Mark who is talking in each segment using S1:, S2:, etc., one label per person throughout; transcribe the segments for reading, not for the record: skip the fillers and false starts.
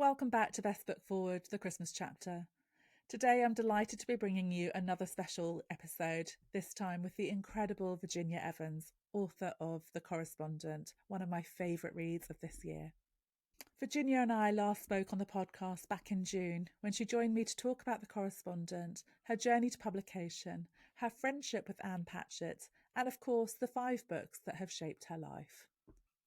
S1: Welcome back to Best Book Forward, the Christmas chapter. Today I'm delighted to be bringing you another special episode, this time with the incredible Virginia Evans, author of The Correspondent, one of my favourite reads of this year. Virginia and I last spoke on the podcast back in June when she joined me to talk about The Correspondent, her journey to publication, her friendship with Ann Patchett, and of course the 5 books that have shaped her life.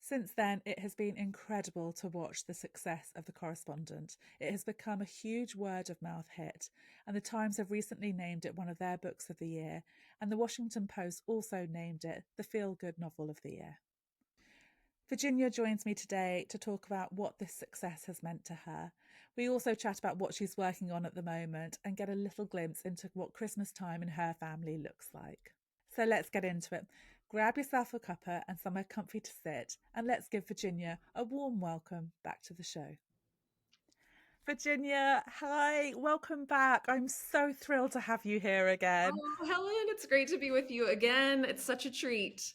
S1: Since then, it has been incredible to watch the success of The Correspondent. It has become a huge word-of-mouth hit, and the Times have recently named it one of their books of the year, and the Washington Post also named it the feel-good novel of the year. Virginia joins me today to talk about what this success has meant to her. We also chat about what she's working on at the moment and get a little glimpse into what Christmas time in her family looks like. So let's get into it. Grab yourself a cuppa and somewhere comfy to sit, and let's give Virginia a warm welcome back to the show. Virginia, hi, welcome back. I'm so thrilled to have you here again.
S2: Oh, Helen, it's great to be with you again. It's such a treat.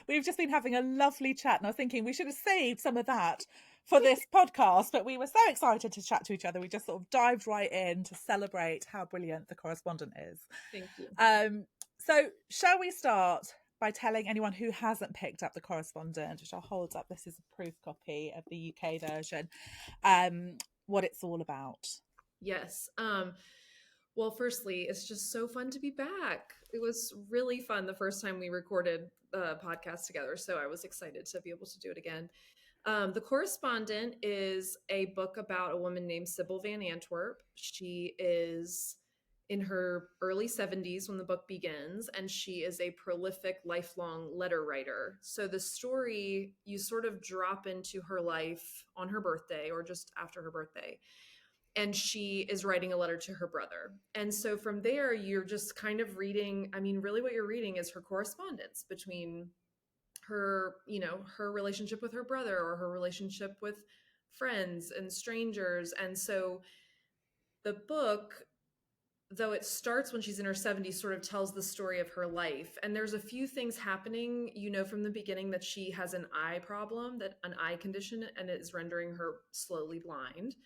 S1: We've just been having a lovely chat, and I was thinking we should have saved some of that for this podcast, but we were so excited to chat to each other. We just sort of dived right in to celebrate how brilliant The Correspondent is.
S2: Thank you.
S1: So shall we start by telling anyone who hasn't picked up The Correspondent, which I'll hold up, this is a proof copy of the UK version, what it's all about?
S2: Yes. Well, firstly, it's just so fun to be back. It was really fun the first time we recorded the podcast together, so I was excited to be able to do it again. The Correspondent is a book about a woman named Sybil Van Antwerp. She is in her early 70s when the book begins, and she is a prolific lifelong letter writer. So the story, you sort of drop into her life on her birthday or just after her birthday, and she is writing a letter to her brother. And so from there, you're just kind of reading, I mean, really what you're reading is her correspondence between her, her relationship with her brother or her relationship with friends and strangers. And so the book, though it starts when she's in her 70s, sort of tells the story of her life. And there's a few things happening, from the beginning that she has an eye problem, that an eye condition, and it is rendering her slowly blind.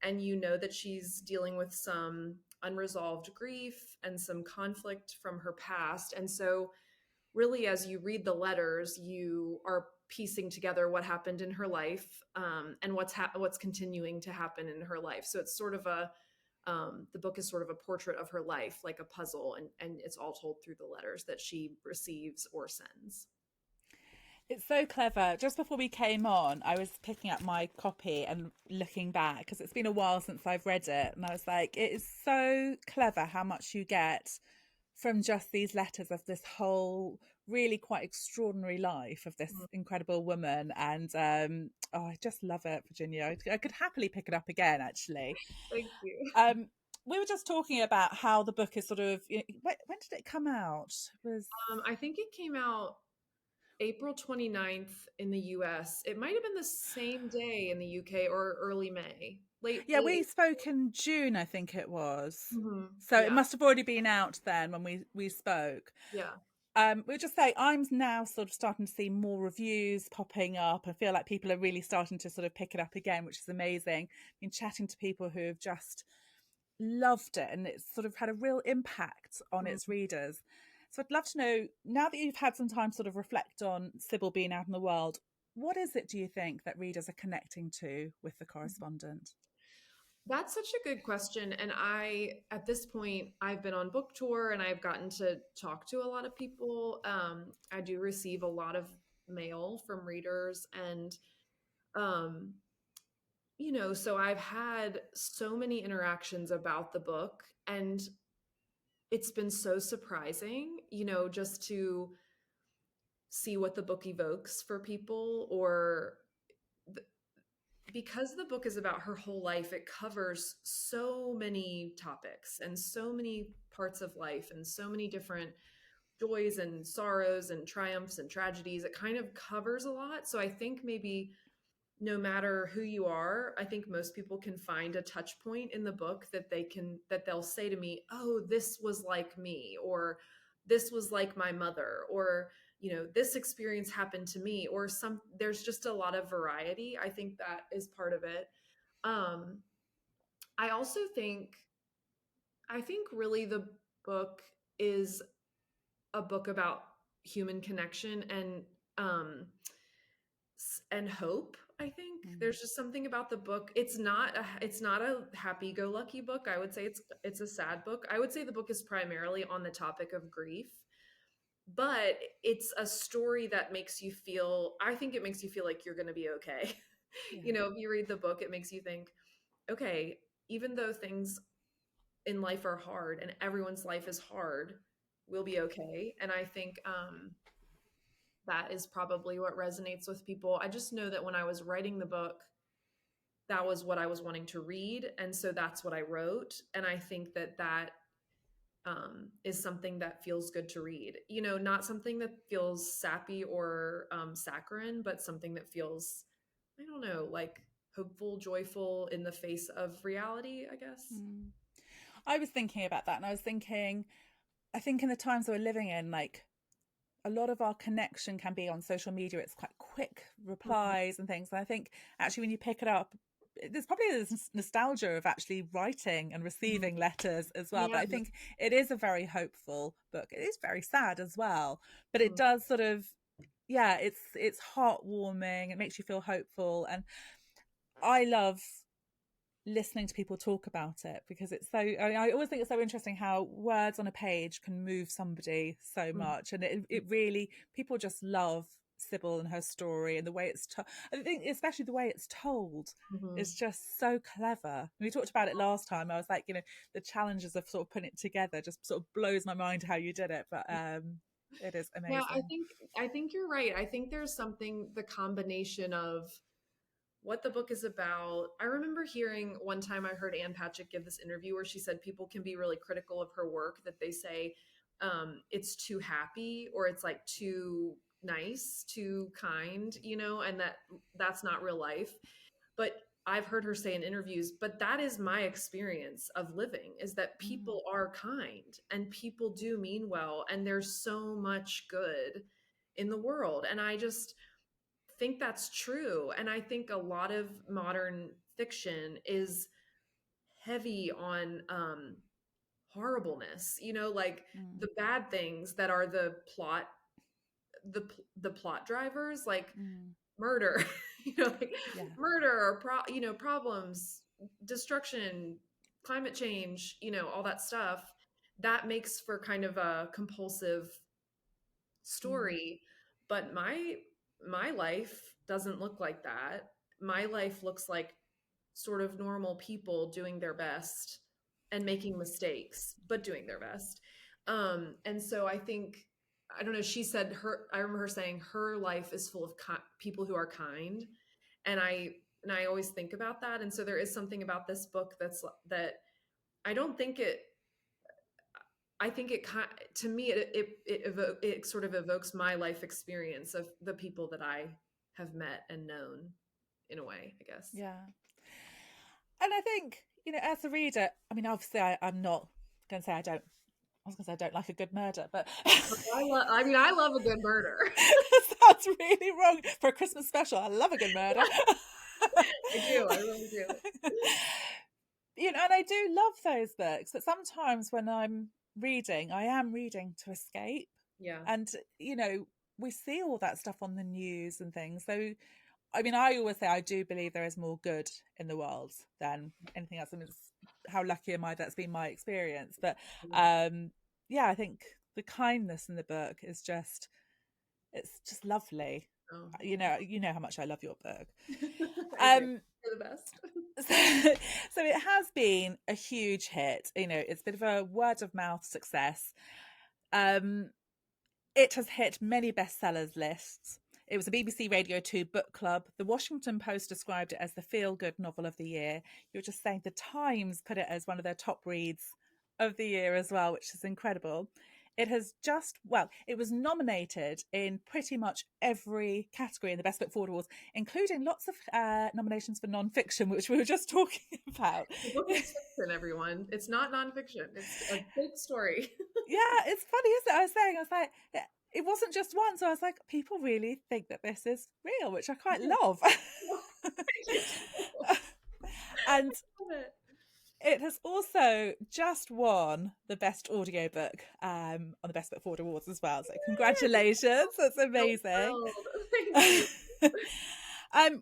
S2: And that she's dealing with some unresolved grief and some conflict from her past. And so really, as you read the letters, you are piecing together what happened in her life, and what's continuing to happen in her life. So it's sort of the book is sort of a portrait of her life, like a puzzle, and it's all told through the letters that she receives or sends.
S1: It's so clever. Just before we came on, I was picking up my copy and looking back because it's been a while since I've read it. And I was like, it is so clever how much you get from just these letters of this whole really quite extraordinary life of this incredible woman. And I just love it, Virginia. I could happily pick it up again, actually.
S2: Thank you.
S1: We were just talking about how the book is sort of, when did it come out? It was
S2: I think it came out April 29th in the US. It might have been the same day in the UK or early May. Late.
S1: Yeah, we spoke in June, I think it was. So it
S2: Yeah.
S1: must have already been out then when we spoke.
S2: Yeah.
S1: We'll just say I'm now sort of starting to see more reviews popping up. I feel like people are really starting to sort of pick it up again, which is amazing. I've been chatting to people who have just loved it, and it's sort of had a real impact on its readers. So I'd love to know, now that you've had some time to sort of reflect on Sybil being out in the world, what is it, do you think, that readers are connecting to with The Correspondent?
S2: That's such a good question. And at this point, I've been on book tour and I've gotten to talk to a lot of people. I do receive a lot of mail from readers, and, so I've had so many interactions about the book, and it's been so surprising, just to see what the book evokes for people, or because the book is about her whole life, it covers so many topics and so many parts of life and so many different joys and sorrows and triumphs and tragedies. It kind of covers a lot. So I think maybe no matter who you are, I think most people can find a touch point in the book that they'll say to me, oh, this was like me, or this was like my mother, or this experience happened to me, or there's just a lot of variety. I think that is part of it. Um, I also I think really the book is a book about human connection and hope. I think
S1: Mm.
S2: there's just something about the book. It's not a happy-go-lucky book. I would say it's a sad book. I would say the book is primarily on the topic of grief, but it's a story that makes you feel, I think it makes you feel like you're going to be okay.
S1: Yeah.
S2: If you read the book, it makes you think, okay, even though things in life are hard and everyone's life is hard, we'll be okay. And I think that is probably what resonates with people. I just know that when I was writing the book, that was what I was wanting to read. And so that's what I wrote. And I think that is something that feels good to read. Not something that feels sappy or saccharine, but something that feels, I don't know, like hopeful, joyful in the face of reality, I guess.
S1: Mm. I was thinking about that, and I was thinking, I think in the times we're living in, like, a lot of our connection can be on social media. It's quite quick
S2: Mhm.
S1: replies and things. And I think actually when you pick it up, there's probably this nostalgia of actually writing and
S2: Mhm.
S1: receiving letters as well. But
S2: Yeah.
S1: I think it is a very hopeful book. It is very sad as well, but it
S2: Mhm.
S1: does sort of, yeah, it's heartwarming. It makes you feel hopeful, and I love listening to people talk about it because it's so, I always think it's so interesting how words on a page can move somebody so
S2: Mhm.
S1: much, and it really, people just love Sybil and her story and the way it's told. I think especially the way it's told is
S2: Mhm.
S1: just so clever. We talked about it last time. I was like, the challenges of sort of putting it together just sort of blows my mind how you did it, but it is
S2: Yeah,
S1: amazing.
S2: I think you're right. I think there's something, the combination of what the book is about. I remember hearing one time, I heard Ann Patchett give this interview where she said people can be really critical of her work, that they say it's too happy or it's like too nice, too kind, and that's not real life. But I've heard her say in interviews, but that is my experience of living, is that
S1: Mm,
S2: people are kind and people do mean well. And there's so much good in the world. And I just think that's true. And I think a lot of modern fiction is heavy on horribleness, like
S1: mm,
S2: the bad things that are the plot drivers, like
S1: mm.
S2: murder, like
S1: Yeah.
S2: murder or problems, destruction, climate change, all that stuff. That makes for kind of a compulsive
S1: Mm,
S2: story. But my life doesn't look like that. My life looks like sort of normal people doing their best and making mistakes, but doing their best. And so I think, I don't know, she said I remember her saying her life is full of people who are kind. And I always think about that. And so there is something about this book that I don't think it, I think to me, it sort of evokes my life experience of the people that I have met and known, in a way, I guess.
S1: yeah. And I think, as a reader, I mean, obviously, I'm not going to say I don't. I was going to say I don't like a good murder, but
S2: I love a good murder.
S1: that sounds really wrong for a Christmas special. I love a good murder.
S2: I do. I really do.
S1: And I do love those books, but sometimes when I'm reading, I am reading to escape.
S2: Yeah.
S1: And, we see all that stuff on the news and things. So, I mean, I always say I do believe there is more good in the world than anything else. I mean, how lucky am I that's been my experience? But yeah, I think the kindness in the book is it's just lovely.
S2: Oh.
S1: You know how much I love your book.
S2: I do.
S1: Um,
S2: You're the best.
S1: so, so it has been a huge hit. It's a bit of a word of mouth success. Um, it has hit many bestsellers lists. It was a BBC Radio 2 book club. The Washington Post described it as the feel-good novel of the year. You're just saying the Times put it as one of their top reads of the year as well, which is incredible. It was nominated in pretty much every category in the Best Book Forward Awards, including lots of nominations for non-fiction, which we were just talking about.
S2: The book is fiction, everyone. It's not nonfiction. It's a fake story.
S1: Yeah, it's funny, isn't it? I was like, it wasn't just one. So I was like, people really think that this is real, which I quite love. And
S2: Love it.
S1: it has also just won the best audiobook on the Best Book Forward Awards as well. So congratulations. That's
S2: So
S1: amazing.
S2: thrilled. Thank you.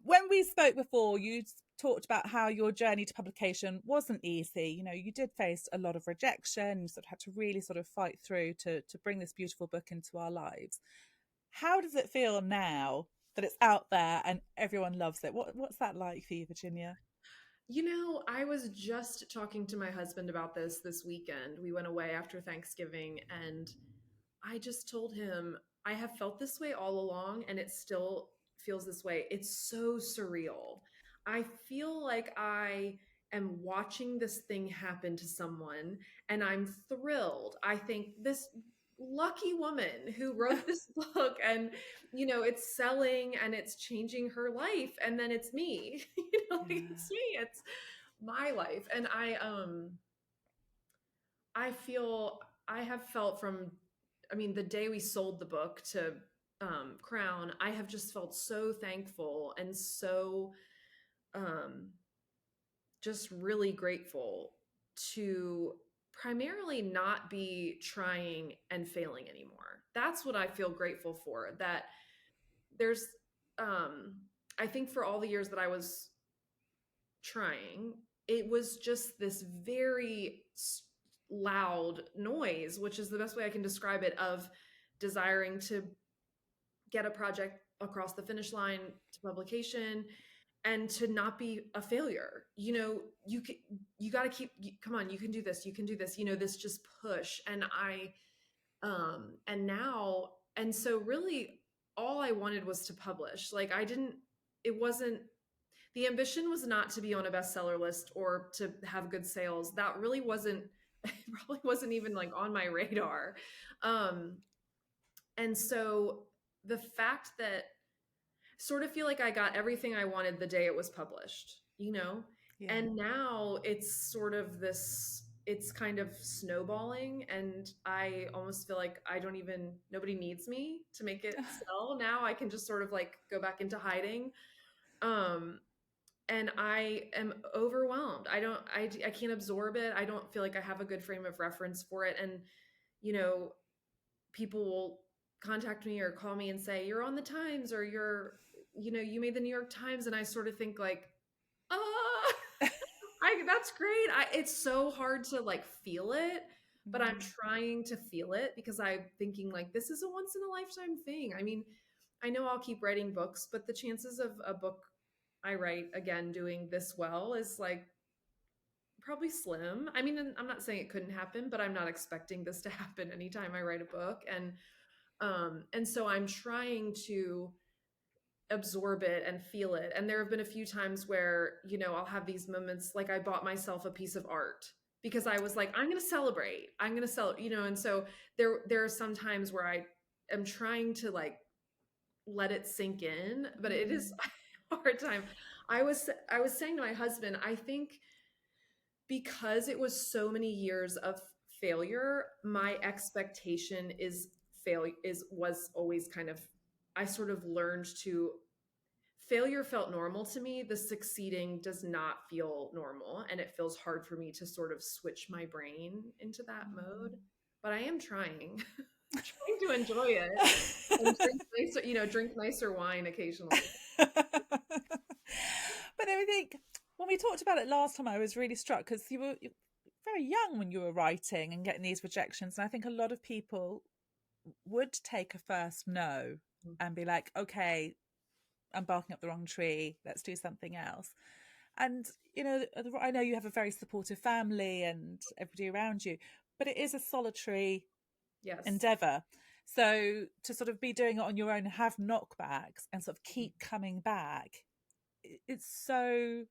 S1: When we spoke before, you talked about how your journey to publication wasn't easy. You know, you did face a lot of rejection. You sort of had to really sort of fight through to bring this beautiful book into our lives. How does it feel now that it's out there and everyone loves it? What's that like for you, Virginia?
S2: I was just talking to my husband about this weekend. We went away after Thanksgiving, and I just told him I have felt this way all along, and it still feels this way. It's so surreal. I feel like I am watching this thing happen to someone, and I'm thrilled. I think this lucky woman who wrote this book, and it's selling and it's changing her life, and then it's me. Like,
S1: Yeah.
S2: it's me. It's my life. And I feel I have felt from, I mean, the day we sold the book to Crown, I have just felt so thankful and so um, just really grateful to primarily not be trying and failing anymore. That's what I feel grateful for. That there's, um, I think for all the years that I was trying, it was just this very loud noise, which is the best way I can describe it, of desiring to get a project across the finish line to publication and to not be a failure. You got to come on, you can do this, you can do this, this just push. And so really all I wanted was to publish. Like, it wasn't, the ambition was not to be on a bestseller list or to have good sales. That really wasn't, it probably wasn't even like on my radar. Um, and so the fact that sort of feel like I got everything I wanted the day it was published.
S1: Yeah.
S2: And now it's sort of it's kind of snowballing, and I almost feel like nobody needs me to make it sell. Now I can just sort of like go back into hiding. Um, and I am overwhelmed. I can't absorb it. I don't feel like I have a good frame of reference for it. And, you know, people will contact me or call me and say, "You're on the Times," or you made the New York Times. And I sort of think like, ah, that's great. It's so hard to like feel it, but I'm
S1: Mm.
S2: trying to feel it because I'm thinking like, this is a once in a lifetime thing. I mean, I know I'll keep writing books, but the chances of a book I write again doing this well is like probably slim. I mean, I'm not saying it couldn't happen, but I'm not expecting this to happen anytime I write a book. And so I'm trying to absorb it and feel it. And there have been a few times where, I'll have these moments like I bought myself a piece of art because I was like, I'm going to celebrate. I'm going to and so there are some times where I am trying to like let it sink in, but it is
S1: Mm.
S2: a hard time. I was saying to my husband, I think because it was so many years of failure, my expectation is failure is was always kind of, I sort of learned to, failure felt normal to me. The succeeding does not feel normal, and it feels hard for me to sort of switch my brain into that mode. But I am trying, trying to enjoy it and drink nicer wine occasionally.
S1: But I think when we talked about it last time, I was really struck because you were very young when you were writing and getting these rejections. And I think a lot of people would take a first no and be like, okay, I'm barking up the wrong tree. Let's do something else. And, I know you have a very supportive family and everybody around you, but it is a solitary
S2: Yes.
S1: endeavor. So to sort of be doing it on your own, have knockbacks and sort of keep coming back, it's so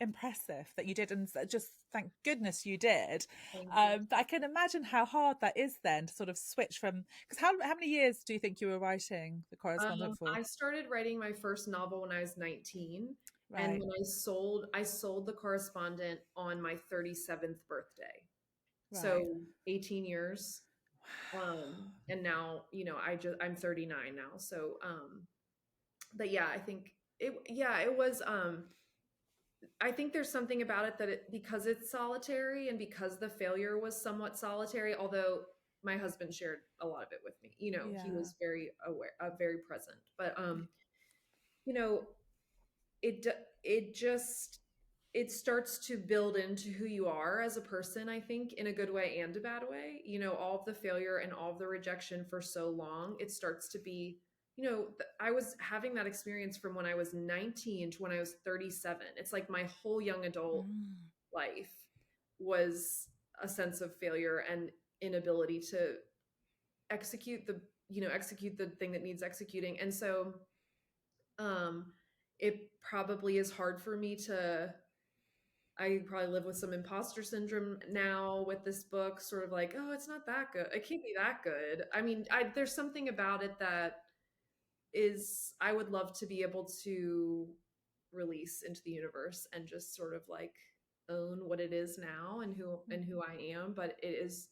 S1: impressive that you did, and just thank goodness you did.
S2: Thank you.
S1: But I can imagine how hard that is then to sort of switch from, because how many years do you think you were writing the correspondent for?
S2: I started writing my first novel when I was 19, and
S1: Right,
S2: when I sold the correspondent on my 37th birthday.
S1: right.
S2: So 18 years. And now, I'm 39 now. So but yeah, I think it was I think there's something about it that because it's solitary and because the failure was somewhat solitary, although my husband shared a lot of it with me. He
S1: Yeah.
S2: was very aware, very present. But you know, it just it starts to build into who you are as a person, I think, in a good way and a bad way. All of the failure and all of the rejection for so long, it starts to be, I was having that experience from when I was 19 to when I was 37. It's like my whole young adult
S1: Mm.
S2: life was a sense of failure and inability to execute the thing that needs executing. And so um it probably is hard for me to I probably live with some imposter syndrome now with this book, sort of like, oh, it's not that good. It can't be that good. I mean, there's something about it that is, I would love to be able to release into the universe and just sort of like own what it is now and who I am. But it is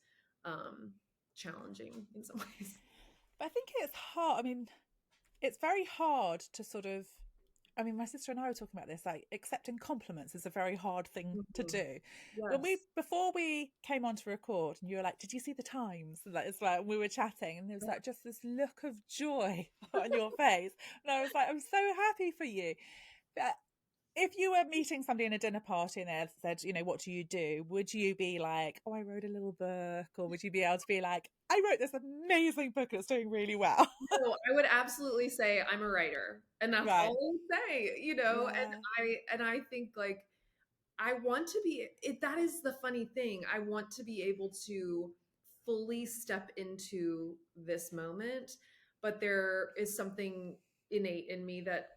S2: um, challenging in some ways.
S1: But I think it's hard. I mean, it's very hard to sort of, I mean, my sister and I were talking about this, like accepting compliments is a very hard thing to
S2: Mhm.
S1: do.
S2: Yes.
S1: Before we came on to record, and you were like, did you see the Times? And that is like, we were chatting, and there was like just this look of joy on your face. And I was like, I'm so happy for you. But if you were meeting somebody in a dinner party and they said, what do you do? Would you be like, oh, I wrote a little book? Or would you be able to be like, I wrote this amazing book that's doing really well?
S2: No, I would absolutely say I'm a writer, and that's all
S1: Right.
S2: I would say. And
S1: Yeah.
S2: I think like I want to be it. That is the funny thing. I want to be able to fully step into this moment, but there is something innate in me that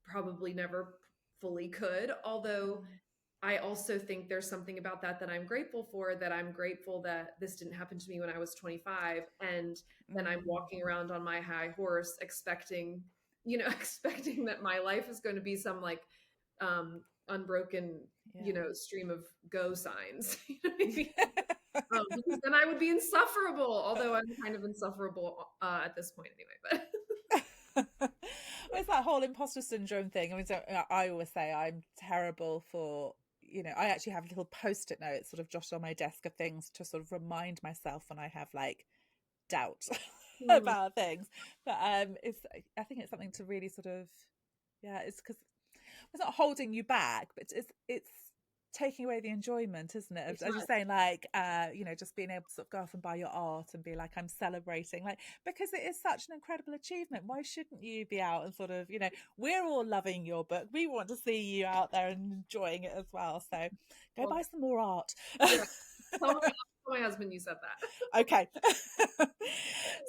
S2: probably never fully could. Although
S1: Mm.
S2: I also think there's something about that I'm grateful for, that I'm grateful that this didn't happen to me when I was 25. And then I'm
S1: Mm.
S2: walking around on my high horse expecting, expecting that my life is going to be some like unbroken,
S1: Yeah.
S2: stream of go signs. You know what I mean? Because then I would be insufferable, although I'm kind of insufferable at this point anyway.
S1: Well, it's that whole imposter syndrome thing. I mean, so I always say I'm terrible for, I actually have little post-it notes sort of jotted on my desk of things to sort of remind myself when I have like doubt
S2: But
S1: about things. But I think it's something to really sort of, yeah, it's because it's not holding you back, but it's taking away the enjoyment, isn't it?
S2: it
S1: As you're
S2: does.
S1: saying, like, just being able to sort of go off and buy your art and be like, I'm celebrating, like, because it is such an incredible achievement. Why shouldn't you be out and sort of, we're all loving your book. We want to see you out there and enjoying it as well. So go
S2: Well,
S1: buy some more art.
S2: yeah. Tell my husband you said that.
S1: Okay.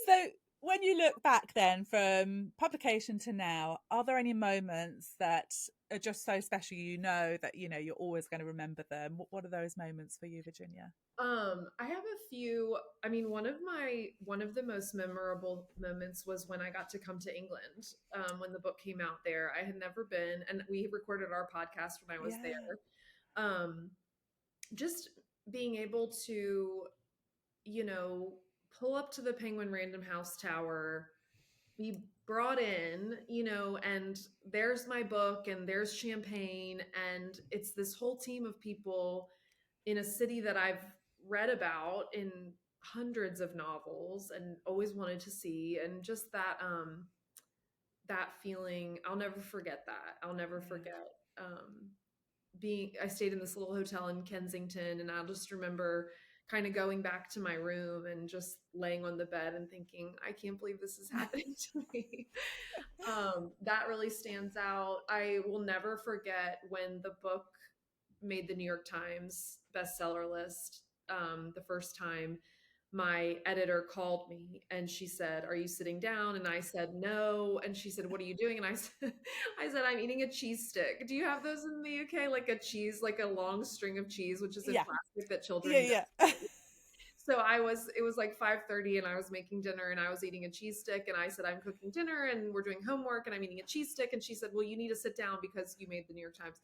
S1: So when you look back then from publication to now, are there any moments that are just so special, that you're always going to remember them? What are those moments for you, Virginia?
S2: I have a few. I mean, one of the most memorable moments was when I got to come to England, when the book came out there. I had never been, and we recorded our podcast when I was
S1: Yeah.
S2: there. Um, just being able to, you know, pull up to the Penguin Random House Tower, be brought in, and there's my book and there's champagne, and it's this whole team of people in a city that I've read about in hundreds of novels and always wanted to see. And just that feeling, I'll never forget that. I'll never
S1: Yeah.
S2: forget I stayed in this little hotel in Kensington, and I'll just remember kind of going back to my room and just laying on the bed and thinking, I can't believe this is happening to me. That really stands out. I will never forget when the book made the New York Times bestseller list the first time. My editor called me and she said, "Are you sitting down?" And I said, "No." And she said, "What are you doing?" And I said, "I'm eating a cheese stick." Do you have those in the UK? Like a cheese, like a long string of cheese, which is in
S1: Yeah.
S2: plastic that children
S1: Yeah. Yeah.
S2: don't. So it was like 5:30 and I was making dinner and I was eating a cheese stick, and I said, "I'm cooking dinner and we're doing homework and I'm eating a cheese stick." And she said, "Well, you need to sit down because you made the New York Times."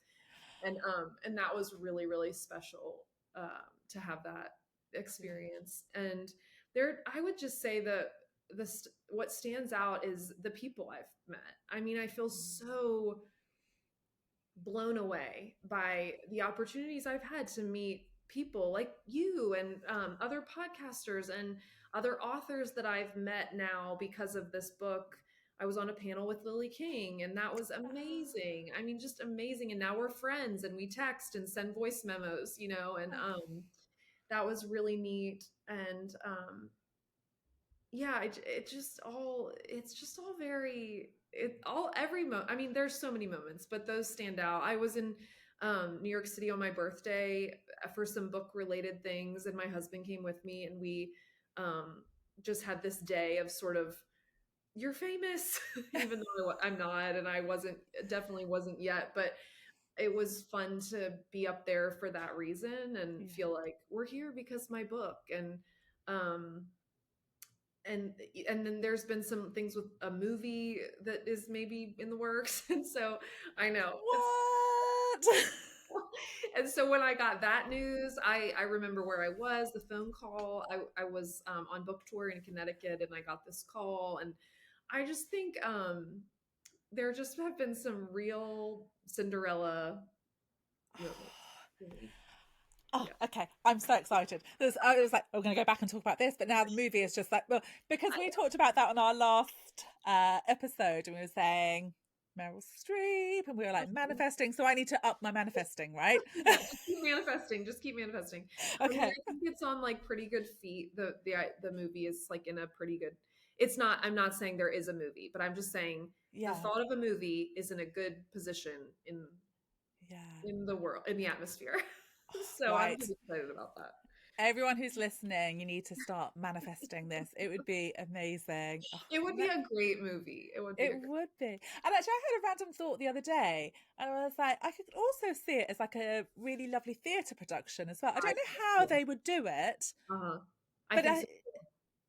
S2: And that was really, really special to have that
S1: Yeah.
S2: experience. And there, I would just say that what stands out is the people I've met. I mean, I feel
S1: Mm.
S2: so blown away by the opportunities I've had to meet people like you and other podcasters and other authors that I've met now because of this book. I was on a panel with Lily King, and that was amazing. I mean, just amazing. And now we're friends and we text and send voice memos, and that was really neat. And yeah, it's just all very, it all every I mean, there's so many moments, but those stand out. I was in New York City on my birthday for some book related things, and my husband came with me, and we um just had this day of sort of, you're famous, even though I'm not, and I wasn't, definitely wasn't yet, but it was fun to be up there for that reason and
S1: Yeah.
S2: feel like we're here because my book. Um and and then there's been some things with a movie that is maybe in the works, and so I know it's
S1: What?
S2: and so when I got that news, I remember where I was, the phone call. I was on book tour in Connecticut, and I got this call, and I just think there just have been some real Cinderella moments for me.
S1: Oh,
S2: Yeah.
S1: okay. I'm so excited. I was like, we're going to go back and talk about this, but now the movie is just like, well, because we talked about that on our last episode, and we were saying Meryl Streep, and we were like manifesting. So I need to up my manifesting, right?
S2: Yeah, just keep manifesting. Just keep manifesting. I mean,
S1: Okay.
S2: I think it's on like pretty good feet. The movie is like in a pretty good. It's not. I'm not saying there is a movie, but I'm just saying the
S1: Yeah.
S2: thought of a movie is in a good position
S1: Yeah.
S2: in the world, in the atmosphere. So I'm
S1: Right.
S2: pretty excited about that.
S1: Everyone who's listening, you need to start manifesting this. It would be amazing. Oh,
S2: It would be a great movie. It would be
S1: it
S2: a great.
S1: would be. And actually, I had a random thought the other day, and I was like, I could also see it as like a really lovely theatre production as well. I
S2: I
S1: don't know how they would do it,
S2: uh-huh. I
S1: but
S2: think so.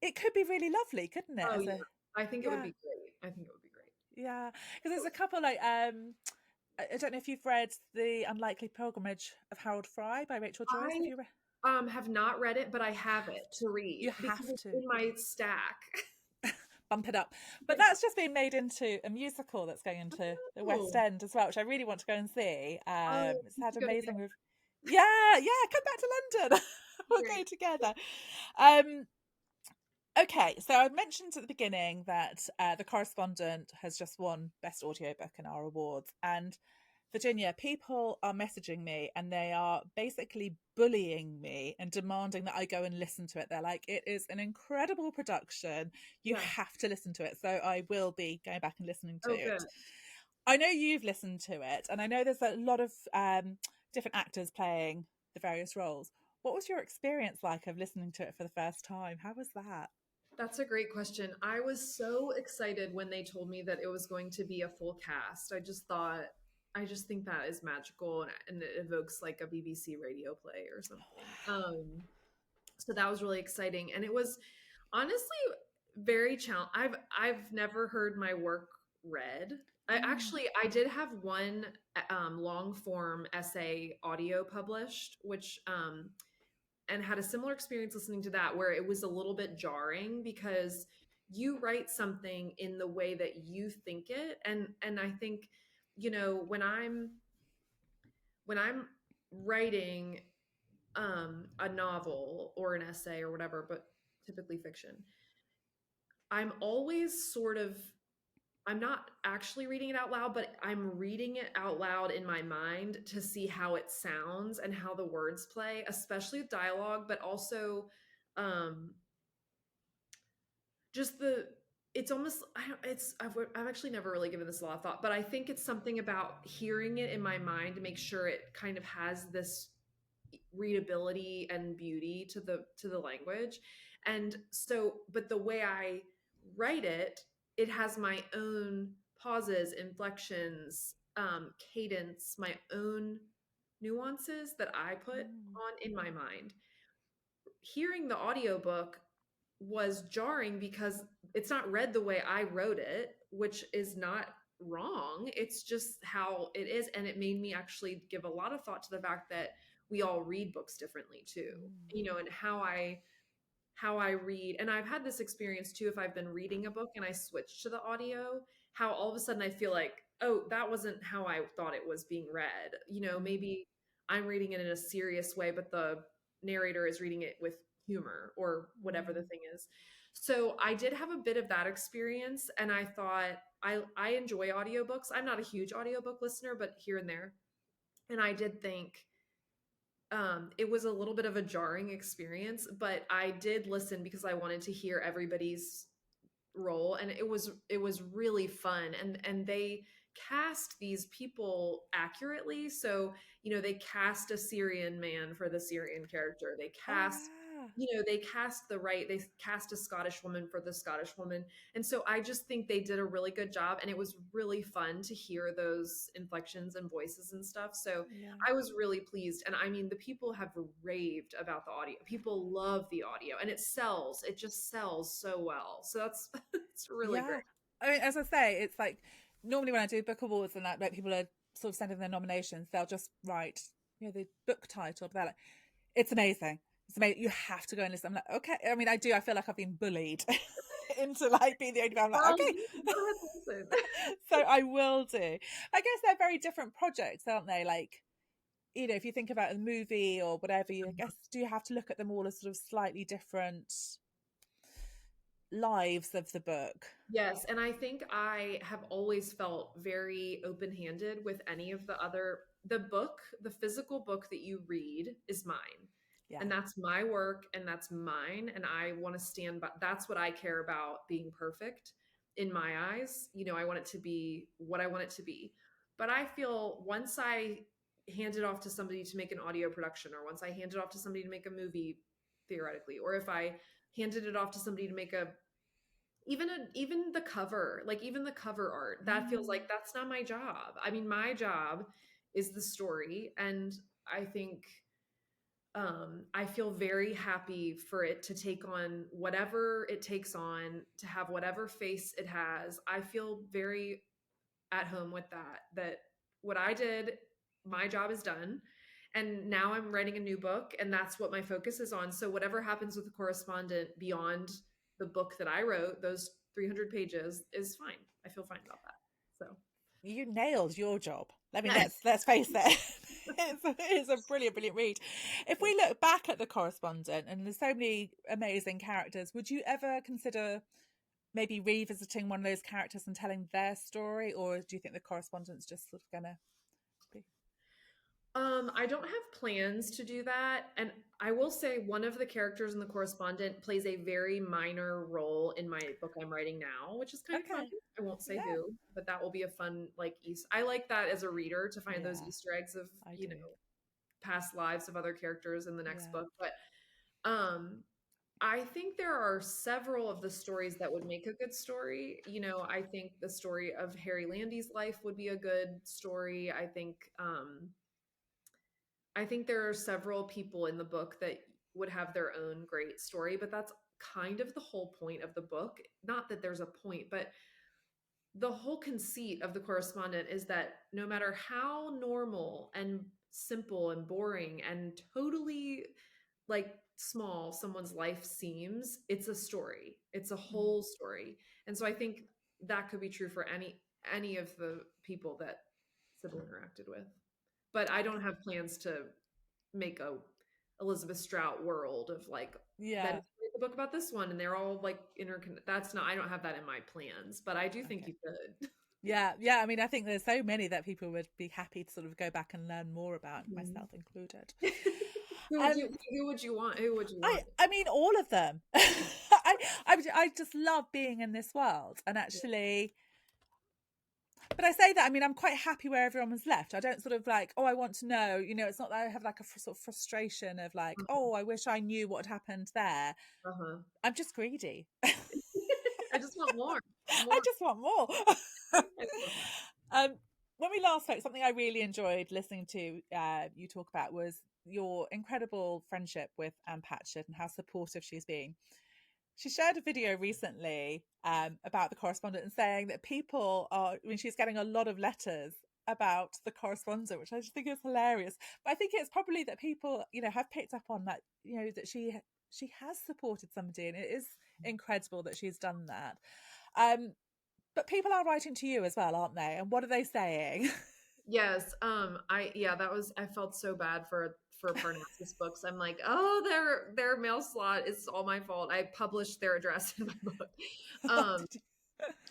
S1: it could be really lovely, couldn't it?
S2: Oh
S1: As
S2: yeah.
S1: a
S2: I think it would
S1: yeah,
S2: be great. I think it would be great.
S1: yeah. Because there's a couple like I don't know if you've read The Unlikely Pilgrimage of Harold Fry by Rachel Joyce. Have you read?
S2: Have not read it, but I have it to
S1: You
S2: read because
S1: have
S2: it's
S1: to
S2: in my stack.
S1: bump it up. But that's just been made into a musical that's going into the West
S2: Oh,
S1: End as well, which I really want to go and see.
S2: oh,
S1: It's
S2: we
S1: had
S2: should go
S1: amazing.
S2: together.
S1: Yeah, yeah. Come back to London. We'll
S2: Great.
S1: go together. Um, okay, so I mentioned at the beginning that The Correspondent has just won Best Audiobook in our awards. And Virginia, people are messaging me and they are basically bullying me and demanding that I go and listen to it. They're like, it is an incredible production. You
S2: Yeah.
S1: have to listen to it. So I will be going back and listening to
S2: Oh, good.
S1: it. I know you've listened to it, and I know there's a lot of different actors playing the various roles. What was your experience like of listening to it for the first time? How was that?
S2: That's a great question. I was so excited when they told me that it was going to be a full cast. I just think that is magical, and it evokes like a BBC radio play or something. So that was really exciting, and it was honestly very challenging. I've never heard my work read.
S1: Mm,
S2: I did have one long form essay audio published, which and had a similar experience listening to that, where it was a little bit jarring because you write something in the way that you think it, and I think, when I'm writing a novel or an essay or whatever, but typically fiction, I'm always sort of, I'm not actually reading it out loud, but I'm reading it out loud in my mind to see how it sounds and how the words play, especially with dialogue, but also um just the it's almost, I don't, it's I've actually never really given this a lot of thought, but I think it's something about hearing it in my mind to make sure it kind of has this readability and beauty to the language. And so, but the way I write it, it has my own pauses, inflections, cadence, my own nuances that I put
S1: mm,
S2: on in my mind. Hearing the audiobook was jarring because it's not read the way I wrote it, which is not wrong. It's just how it is. And it made me actually give a lot of thought to the fact that we all read books differently too,
S1: mm,
S2: and how I read. And I've had this experience too, if I've been reading a book and I switch to the audio, how all of a sudden I feel like oh, that wasn't how I thought it was being read. You know,
S1: Mm,
S2: maybe I'm reading it in a serious way, but the narrator is reading it with humor or whatever the
S1: mm,
S2: thing is. So I did have a bit of that experience, and I thought I enjoy audiobooks. I'm not a huge audiobook listener, but here and there. And I did think it was a little bit of a jarring experience, but I did listen because I wanted to hear everybody's role, and it was really fun, and they cast these people accurately. So they cast a Syrian man for the Syrian character, they
S1: oh
S2: cast
S1: yeah,
S2: they cast they cast a Scottish woman for the Scottish woman. And so I just think they did a really good job, and it was really fun to hear those inflections and voices and stuff. So
S1: yeah,
S2: I was really pleased. And I mean, the people have raved about the audio. People love the audio, and it just sells so well. So that's it's really
S1: yeah.
S2: great.
S1: I mean, as I say, it's like normally when I do book awards and that, like people are sort of sending their nominations, they'll just write, the book title. But they're like, it's amazing. It's amazing. You have to go and listen. I'm like, okay. I mean, I do. I feel like I've been bullied into like being the only one. I'm like,
S2: Well,
S1: okay.
S2: go ahead and listen.
S1: So I will do. I guess they're very different projects, aren't they? Like, if you think about a movie or whatever, I guess, do you have to look at them all as sort of slightly different lives of the book?
S2: Yes, and I think I have always felt very open-handed with any of the physical book that you read is mine.
S1: Yeah.
S2: And that's my work, and that's mine, and I want to stand by. That's what I care about, being perfect in my eyes. I want it to be what I want it to be. But I feel once I hand it off to somebody to make an audio production, or once I hand it off to somebody to make a movie theoretically, or if I handed it off to somebody to make even the cover, like even the cover art, that feels
S1: Mm,
S2: like that's not my job. I mean, my job is the story, and I think I feel very happy for it to take on whatever it takes on, to have whatever face it has. I feel very at home with that what I did, my job is done. And now I'm writing a new book, and that's what my focus is on. So whatever happens with the Correspondent beyond the book that I wrote, those 300 pages, is fine. I feel fine about that. So
S1: you nailed your job. I mean, let's face it. It's a brilliant, brilliant read. If we look back at the Correspondent, and there's so many amazing characters, would you ever consider maybe revisiting one of those characters and telling their story, or do you think the Correspondent's just sort of gonna be?
S2: I don't have plans to do that. And I will say one of the characters in the Correspondent plays a very minor role in my book I'm writing now, which is kind of fun.
S1: Okay.
S2: I won't say
S1: Yeah.
S2: who, but that will be a fun, like, I like that as a reader, to find those
S1: Yeah,
S2: Easter eggs of,
S1: I do.
S2: past lives of other characters in the next
S1: Yeah.
S2: book. But um I think there are several of the stories that would make a good story. I think the story of Harry Landy's life would be a good story. I think there are several people in the book that would have their own great story, but that's kind of the whole point of the book. Not that there's a point, but the whole conceit of the Correspondent is that no matter how normal and simple and boring and totally like small someone's life seems, it's a story. It's a
S1: Mm.
S2: whole story. And so I think that could be true for any of the people that Sybil interacted with. But I don't
S1: Okay.
S2: have plans to make a Elizabeth Strout world of like, then
S1: Yeah.
S2: write the book about this one and they're all like interconnected. That's not, I don't have that in my plans, but I do think
S1: Okay.
S2: you could.
S1: Yeah, yeah. I mean, I think there's so many that people would be happy to sort of go back and learn more about,
S2: Mhm.
S1: myself included.
S2: Who would
S1: Um,
S2: you who would you want? Who would you
S1: I
S2: want?
S1: I mean all of them. I just love being in this world, and actually, but I say that, I mean, I'm quite happy where everyone was left. I don't sort of like, oh, I want to know. It's not that I have like a sort of frustration of like, oh, I wish I knew what had happened there.
S2: Uh-huh.
S1: I'm just greedy.
S2: I just want more.
S1: I
S2: More.
S1: just want more.
S2: I love that.
S1: um, when we last spoke, something I really enjoyed listening to you talk about was your incredible friendship with Ann Patchett and how supportive she's been. She shared a video recently about the Correspondent and saying that she's getting a lot of letters about the Correspondent, which I just think is hilarious. But I think it's probably that people, have picked up on that, that she has supported somebody, and it is incredible that she's done that. Um, But people are writing to you as well, aren't they? And what are they saying?
S2: Yes. I felt so bad for Parnassus books. I'm like, oh, their mail slot, it's all my fault. I published their address in my book. Um,
S1: Did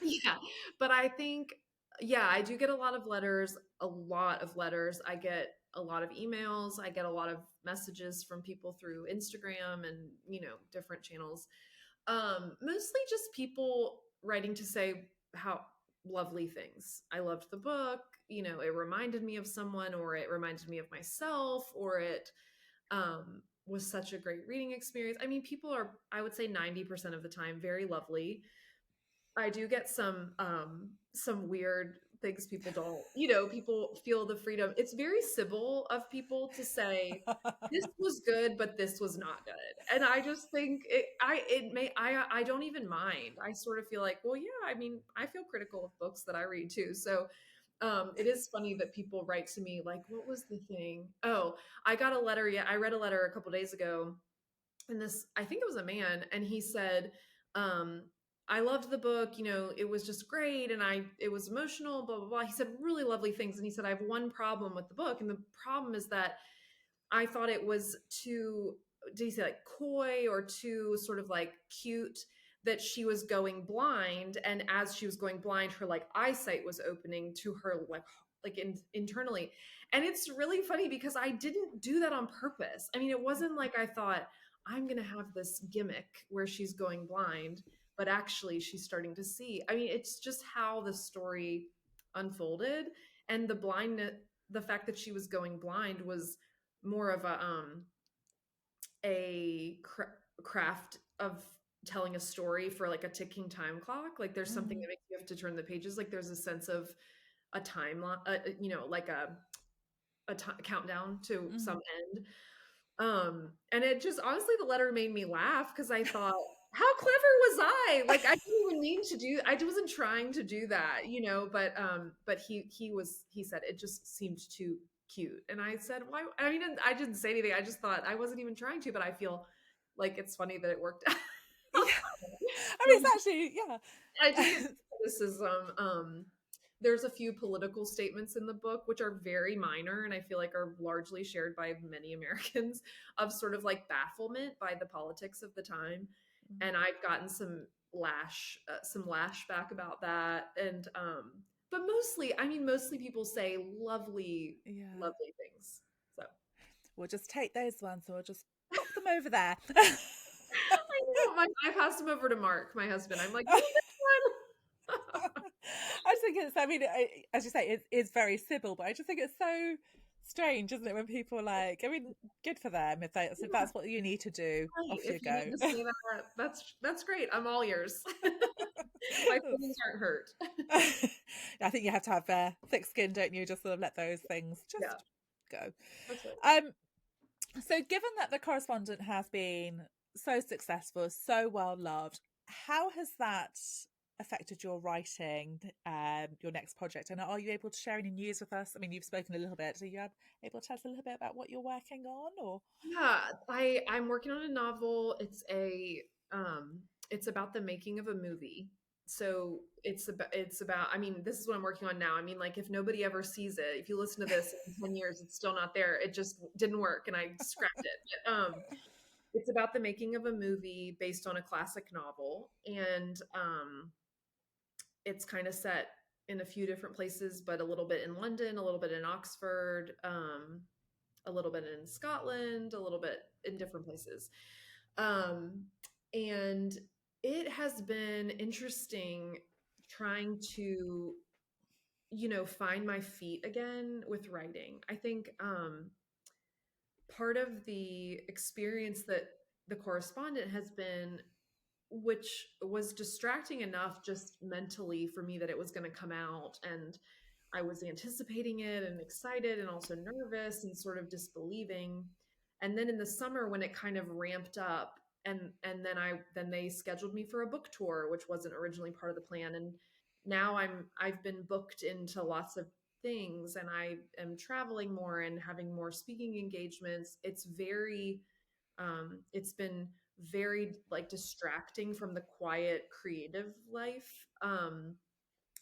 S1: you-
S2: yeah, but I think, yeah, I do get a lot of letters, a lot of letters. I get a lot of emails. I get a lot of messages from people through Instagram and, different channels. Mostly just people writing to say how lovely things. I loved the book, it reminded me of someone, or it reminded me of myself, or it was such a great reading experience. I mean, people are, I would say 90% of the time, very lovely. I do get some weird things people don't, people feel the freedom. It's very civil of people to say this was good, but this was not good. And I just think I don't even mind. I sort of feel like, well, yeah, I mean, I feel critical of books that I read too. So it is funny that people write to me like, what was the thing? Oh, I got a letter. Yeah, I read a letter a couple days ago, and this, I think it was a man, and he said, um I loved the book, it was just great, and it was emotional, blah blah blah. He said really lovely things, and he said, I have one problem with the book, and the problem is that I thought it was too, did he say like coy or too sort of like cute, that she was going blind, and as she was going blind, her like eyesight was opening to her internally. And it's really funny because I didn't do that on purpose. I mean, it wasn't like I thought I'm going to have this gimmick where she's going blind, but actually she's starting to see. I mean, it's just how the story unfolded, and the blindness, the fact that she was going blind was more of a craft of telling a story for like a ticking time clock. Like there's something
S1: Mm,
S2: that makes you have to turn the pages. Like there's a sense of a timeline, like a countdown to some
S1: mm.
S2: end. And it just, honestly, the letter made me laugh because I thought, how clever was I? Like I didn't even mean to do, I wasn't trying to do that, but he said it just seemed too cute. And I said, why? I mean, I didn't say anything. I just thought I wasn't even trying to, but I feel like it's funny that it worked out.
S1: Yeah. I mean,
S2: So
S1: it's actually,
S2: I do get
S1: yeah.
S2: criticism. There's a few political statements in the book which are very minor, and I feel like are largely shared by many Americans, of sort of like bafflement by the politics of the time. And I've gotten some lashback about that. And but mostly, I mean, mostly people say lovely,
S1: Yeah.
S2: lovely things. So
S1: We'll just take those ones and we'll just pop them over there.
S2: I know I passed them over to Mark, my husband. I'm like, oh, this one.
S1: I just think it's, I mean, as you say, it's very civil, but I just think it's so strange, isn't it, when people are like, I mean, good for them if
S2: Yeah.
S1: that's what you need to do,
S2: Right.
S1: off you
S2: If you need
S1: go.
S2: to say that, that's great. I'm all ears. My feelings aren't hurt.
S1: I think you have to have thick skin, don't you? Just sort of let those things
S2: Yeah,
S1: just go.
S2: that's right.
S1: Um, so given that the correspondent has been so successful, so well loved, how has that affected your writing, your next project? And are you able to share any news with us? I mean, you've spoken a little bit. Are you able to tell us a little bit about what you're working on, or?
S2: Yeah, I'm working on a novel. It's about the making of a movie. So it's about, I mean, this is what I'm working on now. I mean, like if nobody ever sees it, if you listen to this in 10 years, it's still not there. It just didn't work and I scrapped it. But it's about the making of a movie based on a classic novel. And it's kind of set in a few different places, but a little bit in London, a little bit in Oxford, a little bit in Scotland, a little bit in different places. Um, and it has been interesting trying to, find my feet again with writing. I think part of the experience that the correspondent has been, which was distracting enough just mentally for me, that it was going to come out, and I was anticipating it and excited and also nervous and sort of disbelieving. And then in the summer when it kind of ramped up, and then they scheduled me for a book tour, which wasn't originally part of the plan. And now I've been booked into lots of things, and I am traveling more and having more speaking engagements. It's been very like distracting from the quiet creative life.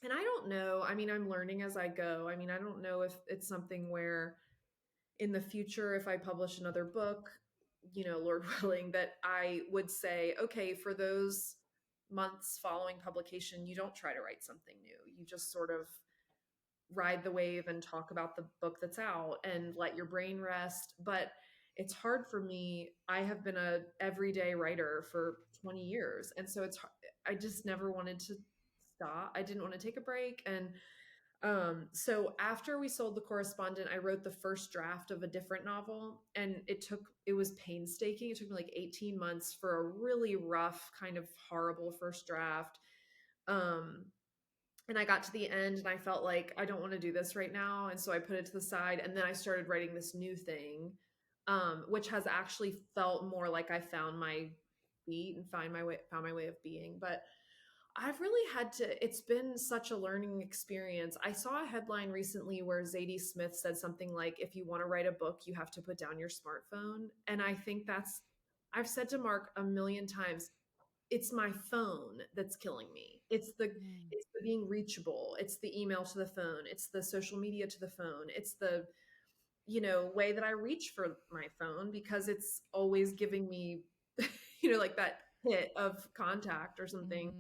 S2: And I don't know. I mean, I'm learning as I go. I mean, I don't know if it's something where in the future, if I publish another book, Lord willing, that I would say, okay, for those months following publication, you don't try to write something new. You just sort of ride the wave and talk about the book that's out and let your brain rest. But it's hard for me. I have been a everyday writer for 20 years. And so I just never wanted to stop. I didn't want to take a break. And so after we sold The Correspondent, I wrote the first draft of a different novel, and it was painstaking. It took me like 18 months for a really rough, kind of horrible first draft. Um, and I got to the end and I felt like I don't want to do this right now. And so I put it to the side, and then I started writing this new thing, which has actually felt more like I found my feet and found my way of being. But I've really had to, it's been such a learning experience. I saw a headline recently where Zadie Smith said something like, if you want to write a book, you have to put down your smartphone. And I think I've said to Mark a million times, it's my phone that's killing me.
S1: Mm.
S2: It's the being reachable. It's the email to the phone. It's the social media to the phone. It's the, way that I reach for my phone, because it's always giving me, like that hit of contact or something.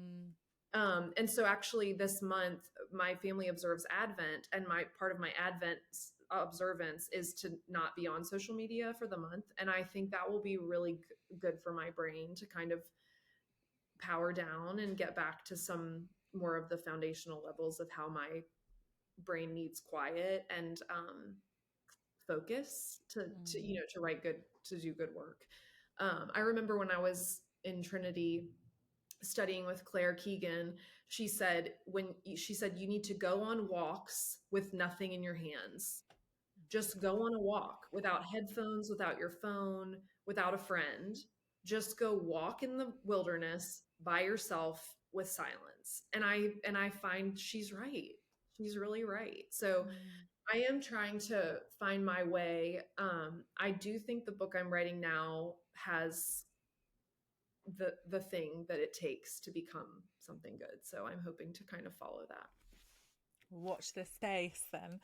S1: Mm.
S2: And so actually this month, my family observes Advent, and my part of my Advent observance is to not be on social media for the month. And I think that will be really good for my brain to kind of power down and get back to some more of the foundational levels of how my brain needs quiet and focus to write good, to do good work. I remember when I was in Trinity studying with Claire Keegan, she said you need to go on walks with nothing in your hands. Just go on a walk without headphones, without your phone, without a friend. Just go walk in the wilderness by yourself with silence. And I find she's right. She's really right. So
S1: Mm.
S2: I am trying to find my way. I do think the book I'm writing now has the thing that it takes to become something good. So I'm hoping to kind of follow that.
S1: Watch this space then.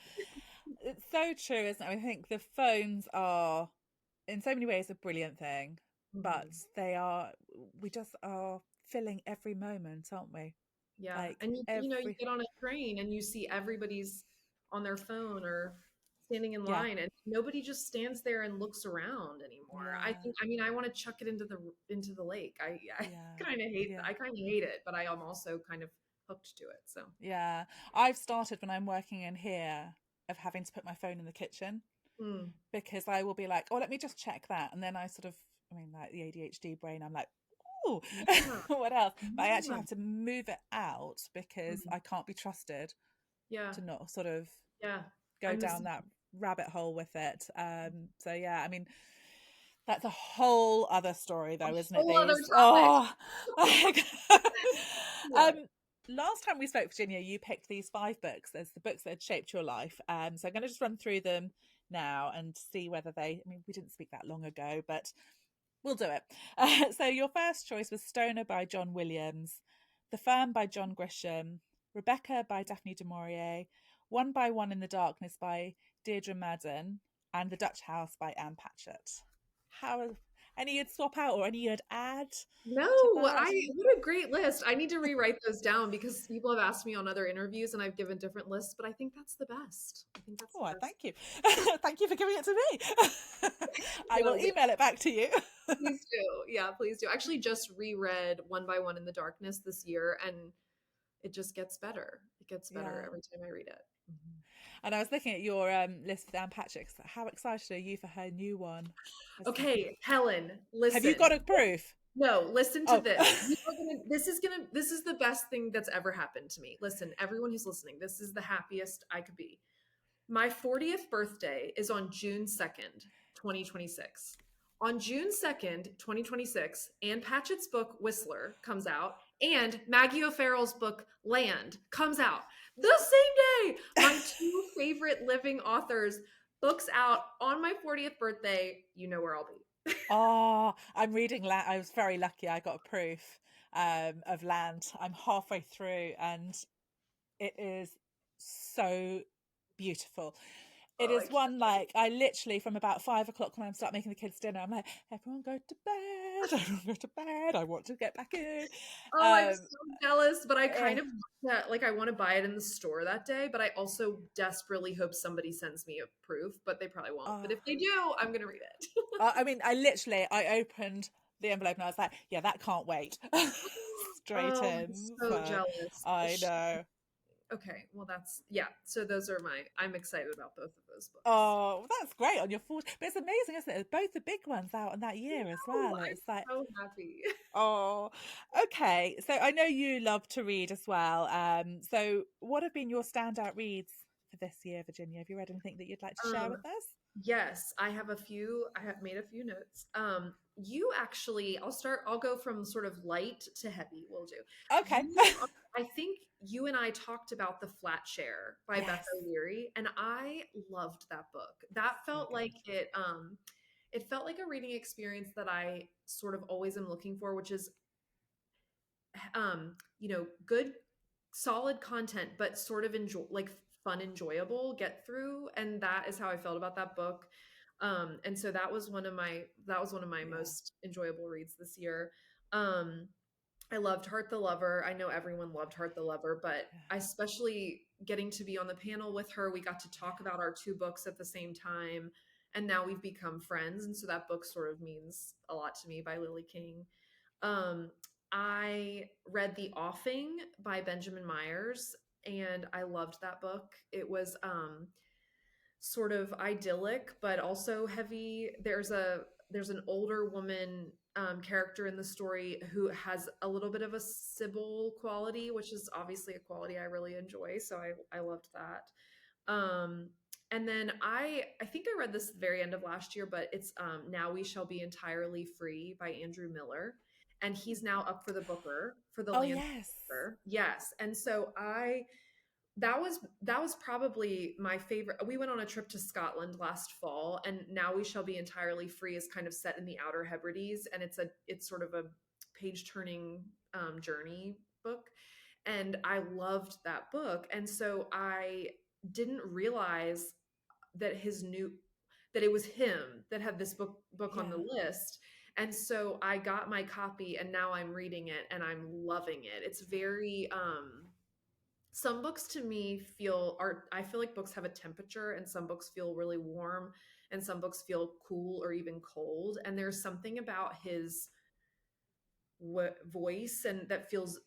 S1: It's so true, isn't it? I think the phones are, in so many ways, a brilliant thing, but
S2: Mhm.
S1: we just are filling every moment, aren't we?
S2: Yeah.
S1: Like
S2: And you
S1: every,
S2: get on a train and you see everybody's on their phone or standing in
S1: yeah,
S2: line, and nobody just stands there and looks around anymore.
S1: yeah,
S2: I mean, I want to chuck it into the lake. I
S1: yeah, yeah.
S2: I kind of hate it, but I am also kind of hooked to it. So,
S1: Yeah, I've started when I'm working in here of having to put my phone in the kitchen
S2: mm,
S1: because I will be like, oh, let me just check that. And then I sort of, I mean, like the ADHD brain, I'm like, oh,
S2: yeah,
S1: what else? But I actually
S2: yeah,
S1: have to move it out because
S2: mm,
S1: I can't be trusted
S2: yeah,
S1: to not sort of
S2: yeah.
S1: go
S2: I'm the
S1: down
S2: same.
S1: that rabbit hole with it. So yeah, I mean, that's a whole other story
S2: A
S1: though, isn't it?
S2: whole other
S1: These,
S2: topic.
S1: oh,
S2: Yeah.
S1: um, last time we spoke, Virginia, you picked these 5 books as the books that had shaped your life. So I'm going to just run through them now and see whether they, I mean, we didn't speak that long ago, but we'll do it. So your first choice was Stoner by John Williams, The Firm by John Grisham, Rebecca by Daphne du Maurier, One by One in the Darkness by Deirdre Madden, and The Dutch House by Ann Patchett. How any you'd swap out or any you'd add
S2: No,
S1: to that?
S2: what a great list. I need to rewrite those down because people have asked me on other interviews and I've given different lists, but I think that's the best. I think that's
S1: Oh,
S2: the best.
S1: thank you. Thank you for giving it to me. I will
S2: No, yeah,
S1: email it back to you.
S2: please do. Yeah, please do. I actually just reread One by One in the Darkness this year, and it just gets better. It gets better
S1: Yeah.
S2: every time I read it. Mhm.
S1: And I was looking at your list with Anne Patrick. How excited are you for her new one?
S2: Okay, Helen,
S1: Have you
S2: listen.
S1: got a proof?
S2: No, listen to
S1: Oh,
S2: this. This is the best thing that's ever happened to me. Listen, everyone who's listening, this is the happiest I could be. My 40th birthday is on June 2nd, 2026. On June 2nd, 2026, Ann Patchett's book Whistler comes out, and Maggie O'Farrell's book Land comes out the same day. My two favorite living authors, books out on my 40th birthday. You know where I'll be.
S1: oh, I'm reading Land. I was very lucky. I got a proof of Land. I'm halfway through, and It is so beautiful. It
S2: Oh, I
S1: is
S2: can't
S1: one
S2: wait.
S1: like I literally from about 5 o'clock when I start making the kids dinner, I'm like, everyone go to bed, everyone go to bed. I want to get back in.
S2: Oh, I'm
S1: Um,
S2: so jealous, but I
S1: eh,
S2: kind of that like I want to buy it in the store that day, but I also desperately hope somebody sends me a proof, but they probably won't. But
S1: oh,
S2: if they do, I'm gonna read it.
S1: I mean, I opened the envelope and I was like, yeah, that can't wait. Straight
S2: Oh, I'm
S1: in.
S2: so
S1: So
S2: jealous.
S1: I know.
S2: Okay, well that's yeah. So those are I'm excited about both of those books.
S1: Oh, that's great on your 40. But it's amazing, isn't it? Both the big ones out in that
S2: I
S1: year as
S2: know,
S1: well.
S2: I'm
S1: It's like,
S2: so happy.
S1: oh, okay. So I know you love to read as well. So what have been your standout reads for this year, Virginia? Have you read anything that you'd like to share
S2: Um,
S1: with us?
S2: yes, I have a few. I have made a few notes. You actually, I'll go from sort of light to heavy. We'll do.
S1: Okay.
S2: You, I think you and I talked about The Flat Share by Beth
S1: Yes.
S2: O'Leary, and I loved that book. That
S1: So
S2: felt like
S1: good.
S2: it felt like a reading experience that I sort of always am looking for, which is good solid content but sort of enjoy like fun enjoyable get through, and that is how I felt about that book. And so that was one of my
S1: Yeah.
S2: most enjoyable reads this year. I loved Heart the Lover. I know everyone loved Heart the Lover, but
S1: Yeah.
S2: I especially getting to be on the panel with her, we got to talk about our two books at the same time, and now we've become friends, and so that book sort of means a lot to me, by Lily King. um, I read The Offing by Benjamin Myers, and I loved that book. It was sort of idyllic, but also heavy. There's an older woman character in the story who has a little bit of a Sybil quality, which is obviously a quality I really enjoy. So I loved that. And then I think I read this very end of last year, but it's Now We Shall Be Entirely Free by Andrew Miller, and he's now up for the Booker for the
S1: Oh,
S2: Land
S1: yes.
S2: Booker. Yes, and so I that was probably my favorite. We went on a trip to Scotland last fall, and Now We Shall Be Entirely Free is kind of set in the Outer Hebrides, and it's sort of a page turning journey book, and I loved that book, and so I didn't realize that his new that it was him that had this book on the
S1: Yeah.
S2: list. And so I got my copy, and now I'm reading it and I'm loving it. It's very some books to me feel are I feel like books have a temperature, and some books feel really warm, and some books feel cool or even cold, and there's something about his voice and that feels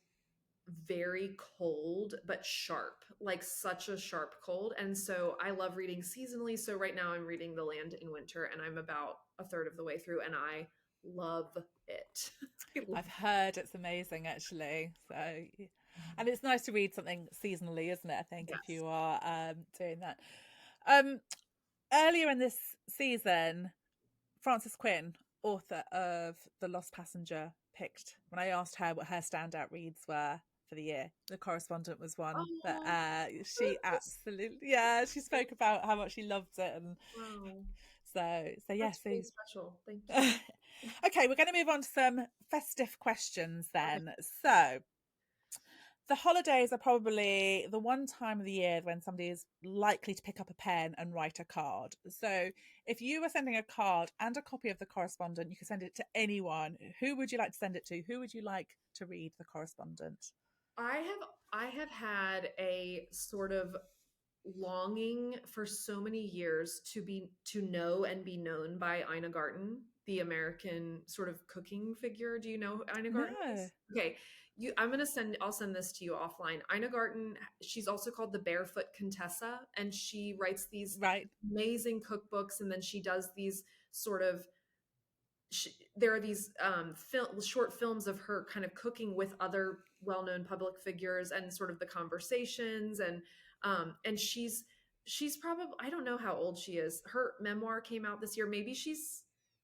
S2: very cold but sharp, like such a sharp cold. And so I love reading seasonally. So right now I'm reading The Land in Winter, and I'm about a third of the way through, and I love it. I love
S1: I've heard it's amazing actually. So, and
S2: it.
S1: it's nice to read something seasonally, isn't it? I think if
S2: Yes.
S1: you are doing that. Um, Earlier in this season, Frances Quinn, author of The Lost Passenger, picked when I asked her what her standout reads were for the year. The Correspondent was one that
S2: Oh,
S1: she absolutely, yeah, she spoke about how much she loved it, and
S2: wow.
S1: so yeah,
S2: That's
S1: so
S2: really special. Thank you.
S1: okay, we're going to move on to some festive questions
S2: Okay.
S1: then. So the holidays are probably the one time of the year when somebody is likely to pick up a pen and write a card. So, if you were sending a card and a copy of the correspondent, you could send it to anyone. Who would you like to send it to? Who would you like to read the correspondent?
S2: I have had a sort of longing for so many years to know and be known by Ina Garten, the American sort of cooking figure. Do you know who Ina Garten
S1: No,
S2: is? Okay. I'll send this to you offline. Ina Garten, she's also called the Barefoot Contessa, and she writes these
S1: right?
S2: amazing cookbooks, and then she does these sort of there are these short films of her kind of cooking with other well-known public figures, and sort of the conversations, and she's probably, I don't know how old she is. Her memoir came out this year. Maybe she's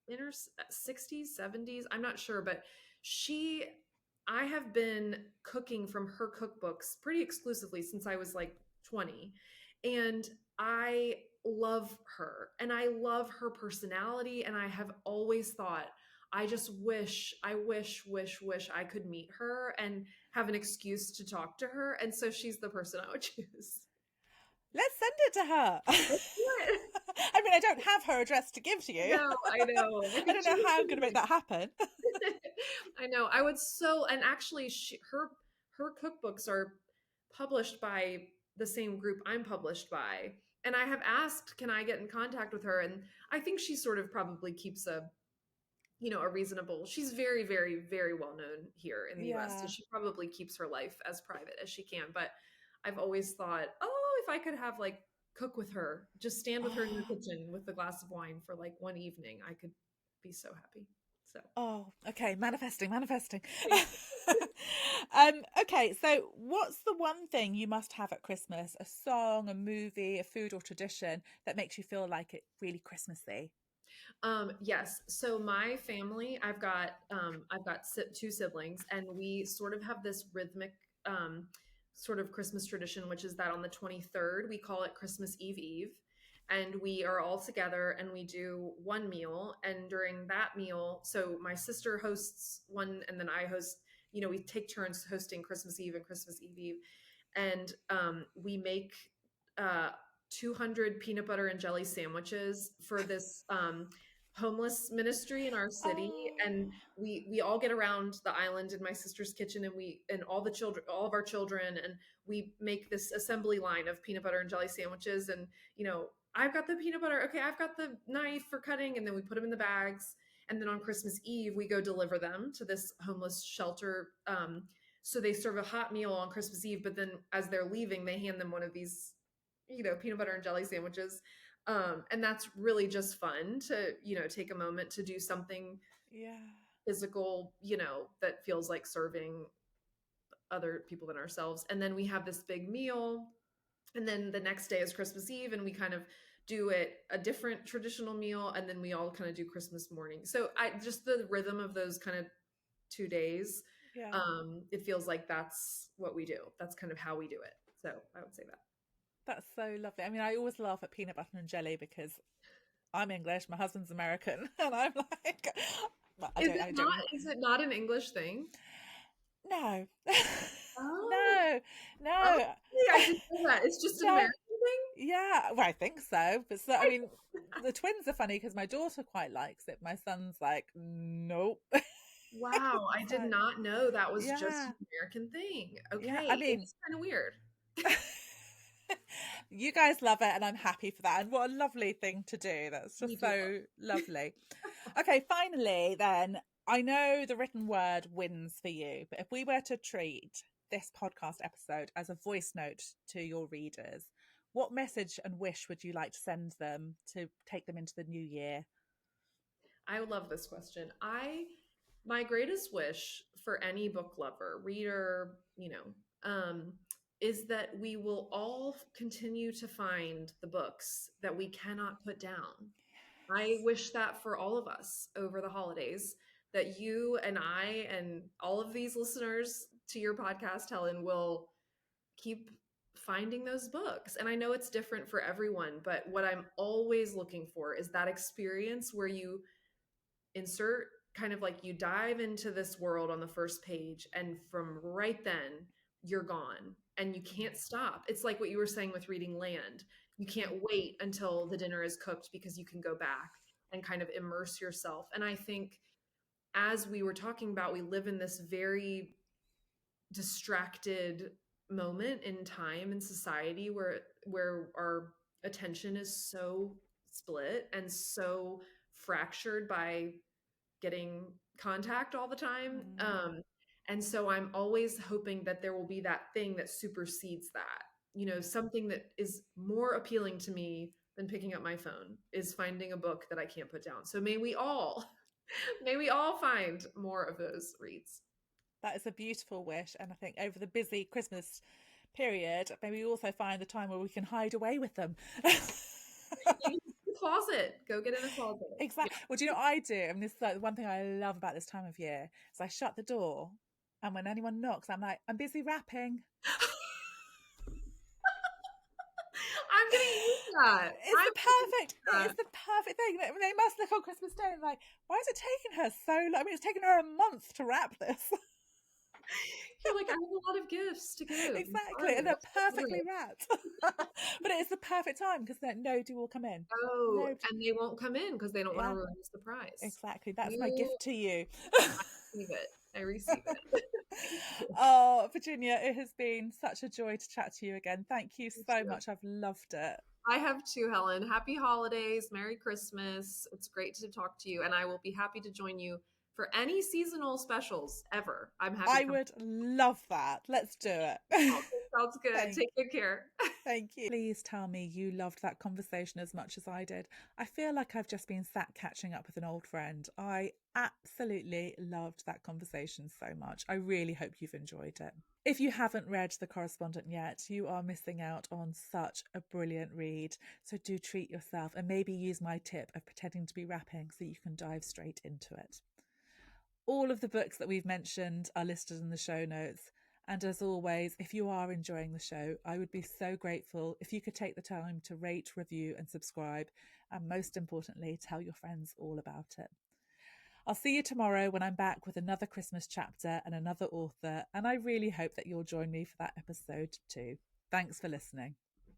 S2: in her 60s, 70s. I'm not sure, but she I have been cooking from her cookbooks pretty exclusively since I was like 20. And I love her, and I love her personality. And I have always thought I just wish, wish I could meet her and have an excuse to talk to her. And so she's the person I would choose.
S1: Let's send it to her.
S2: Let's do it.
S1: I mean, I don't have her address to give to you.
S2: No, I know. I
S1: I
S2: think
S1: don't
S2: she
S1: know
S2: would
S1: how I'm going to
S2: be
S1: make that happen.
S2: I know. I would so, and actually, her cookbooks are published by the same group I'm published by, and I have asked, can I get in contact with her? And I think she sort of probably keeps a reasonable. She's very, very, very well known here in the U.S., so
S1: Yeah.
S2: she probably keeps her life as private as she can. But I've always thought, oh, if I could have like cook with her, just stand with her in
S1: Oh,
S2: her kitchen with a glass of wine for like one evening, I could be so happy. So.
S1: oh, okay. Manifesting, manifesting.
S2: Thank
S1: Okay, so what's the one thing you must have at Christmas? A song, a movie, a food or tradition that makes you feel like it really Christmassy?
S2: Yes. So my family, I've got two siblings, and we sort of have this rhythmic sort of Christmas tradition, which is that on the 23rd we call it Christmas Eve Eve, and we are all together and we do one meal. And during that meal, so my sister hosts one, and then I host. We take turns hosting Christmas Eve and Christmas Eve Eve, and we make uh, 200 peanut butter and jelly sandwiches for this homeless ministry in our city. And
S1: Oh,
S2: we all get around the island in my sister's kitchen, and all of our children, and we make this assembly line of peanut butter and jelly sandwiches. And I've got the peanut butter, okay, I've got the knife for cutting, and then we put them in the bags. And then on Christmas Eve we go deliver them to this homeless shelter. So they serve a hot meal on Christmas Eve, but then as they're leaving they hand them one of these peanut butter and jelly sandwiches. And that's really just fun to take a moment to do something
S1: yeah.
S2: physical, that feels like serving other people than ourselves. And then we have this big meal, and then the next day is Christmas Eve, and we kind of do it a different traditional meal, and then we all kind of do Christmas morning. So I just the rhythm of those kind of 2 days,
S1: Yeah.
S2: it feels like that's what we do. That's kind of how we do it. So I would say that.
S1: That's so lovely. I mean, I always laugh at peanut butter and jelly because I'm English, my husband's American, and I'm like, well,
S2: Is it
S1: I
S2: not?
S1: don't,
S2: Is it not an English thing?
S1: no,
S2: Oh,
S1: no,
S2: okay.
S1: no,
S2: I didn't know that. It's just an
S1: no.
S2: American thing.
S1: Yeah, well, I think so. But so, I mean, the twins are funny because my daughter quite likes it. My son's like, nope.
S2: Wow, I did
S1: So,
S2: not know that was just
S1: yeah,
S2: an American thing.
S1: yeah. I
S2: Okay,
S1: mean,
S2: it's kind of weird.
S1: you guys love it, and I'm happy for that. And what a lovely thing to do. That's
S2: We
S1: just
S2: do love
S1: so lovely. Okay, finally, then, I know the written word wins for you, but if we were to treat this podcast episode as a voice note to your readers, what message and wish would you like to send them to take them into the new year?
S2: I love this question. My greatest wish for any book lover, reader, is that we will all continue to find the books that we cannot put down. I wish that for all of us over the holidays, that you and I and all of these listeners to your podcast, Helen, will keep finding those books. And I know it's different for everyone, but what I'm always looking for is that experience where you insert kind of like you dive into this world on the first page, and from right then you're gone and you can't stop. It's like what you were saying with reading Land. You can't wait until the dinner is cooked because you can go back and kind of immerse yourself. And I think, as we were talking about, we live in this very distracted moment in time in society where our attention is so split and so fractured by getting contact all the time.
S1: Mm,
S2: And so I'm always hoping that there will be that thing that supersedes that, something that is more appealing to me than picking up my phone is finding a book that I can't put down. So may we all, may we all find more of those reads.
S1: that is a beautiful wish. And I think over the busy Christmas period, maybe also find the time where we can hide away with them.
S2: In the closet, go get in the closet. Yeah.
S1: Exactly. Well, do you know what I do? I mean, this is like the one thing I love about this time of year is I shut the door, and when anyone knocks, I'm like, I'm busy wrapping.
S2: I'm gonna use that.
S1: It's the perfect thing. They must look on Christmas Day and like, why is it taking her so long? I mean, it's taken her a month to wrap this.
S2: You're like, I have a lot of gifts to give.
S1: Exactly, and they're perfectly wrapped. But it is the perfect time because nobody will come in.
S2: Oh,
S1: Nobody.
S2: and they won't come in because they don't want to
S1: Yeah,
S2: ruin the surprise.
S1: exactly. That's my gift to you.
S2: Receive it. I receive it. Thank you.
S1: Oh, Virginia, it has been such a joy to chat to you again. Thank you
S2: You
S1: so
S2: too.
S1: much. I've loved it.
S2: I have too, Helen. Happy holidays. Merry Christmas. It's great to talk to you, and I will be happy to join you for any seasonal specials ever. I'm happy to
S1: I
S2: come.
S1: would love that. Let's do it.
S2: Oh, sounds good.
S1: Thank
S2: Take good care.
S1: Thank you. Please tell me you loved that conversation as much as I did. I feel like I've just been sat catching up with an old friend. I absolutely loved that conversation so much. I really hope you've enjoyed it. If you haven't read The Correspondent yet, you are missing out on such a brilliant read. So do treat yourself and maybe use my tip of pretending to be rapping so you can dive straight into it. All of the books that we've mentioned are listed in the show notes. And as always, if you are enjoying the show, I would be so grateful if you could take the time to rate, review, and subscribe. And most importantly, tell your friends all about it. I'll see you tomorrow when I'm back with another Christmas chapter and another author. And I really hope that you'll join me for that episode too. Thanks for listening.